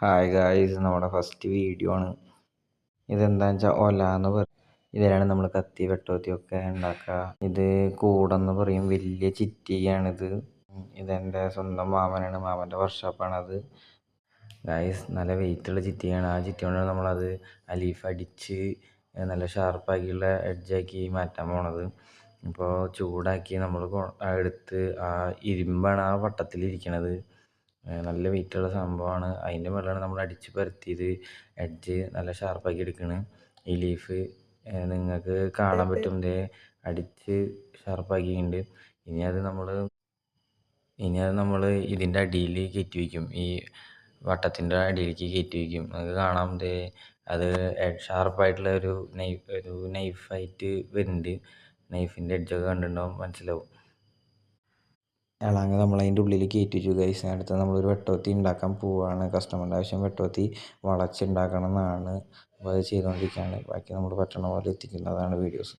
Hi guys, നമ്മുടെ first video ആണ്. ഇതെന്താണെന്ന് വെച്ചാൽ ഒല എന്ന് പറയും. ഇതിലാണ് നമ്മൾ കത്തി വെട്ടോത്തിയൊക്കെ ഉണ്ടാക്കുക. ഇത് കൂടെന്ന് പറയും. വലിയ ചിറ്റിയാണിത്. ഇതെൻ്റെ സ്വന്തം മാമനാണ്, മാമൻ്റെ വർക്ക്ഷോപ്പാണത്. ഗായ്സ്, നല്ല വെയിറ്റുള്ള ചിറ്റിയാണ്. ആ ചിറ്റി കൊണ്ടാണ് നമ്മളത് ലീഫ് അടിച്ച് നല്ല ഷാർപ്പാക്കിയുള്ള എഡ്ജാക്കി മാറ്റാൻ പോണത്. ഇപ്പോൾ ചൂടാക്കി നമ്മൾ എടുത്ത് ആ ഇരുമ്പാണ് ആ വട്ടത്തിലിരിക്കണത്. നല്ല വെയിറ്റുള്ള സംഭവമാണ്. അതിൻ്റെ മുകളിലാണ് നമ്മൾ അടിച്ച് പരത്തിയത്. എഡ്ജ് നല്ല ഷാർപ്പാക്കി എടുക്കണ്. ഈ ലീഫ് നിങ്ങൾക്ക് കാണാൻ പറ്റും. അടിച്ച് ഷാർപ്പാക്കിയിട്ടുണ്ട്. ഇനി അത് നമ്മൾ ഇതിൻ്റെ അടിയിൽ കയറ്റി വയ്ക്കും. ഈ വട്ടത്തിൻ്റെ അടിയിലേക്ക് കയറ്റി വയ്ക്കും. നമുക്ക് കാണാം, അത് ഷാർപ്പായിട്ടുള്ള ഒരു നൈഫായിട്ട് വരുന്നുണ്ട്. നൈഫിൻ്റെ എഡ്ജൊക്കെ കണ്ടിട്ടുണ്ടാവും, മനസ്സിലാവും. അളങ്ങ് നമ്മൾ അതിൻ്റെ ഉള്ളിൽ കയറ്റി വെച്ചു ഗൈസ്. അടുത്ത് നമ്മളൊരു വെട്ടോത്തി ഉണ്ടാക്കാൻ പോവുകയാണ്. കസ്റ്റമറിൻ്റെ ആവശ്യം വെട്ടോത്തി വളച്ചുണ്ടാക്കണം എന്നാണ്. അപ്പോൾ അത് ചെയ്തുകൊണ്ടിരിക്കുകയാണ്. ബാക്കി നമ്മൾ പറ്റണ പോലെ എത്തിക്കുന്നതാണ് വീഡിയോസ്.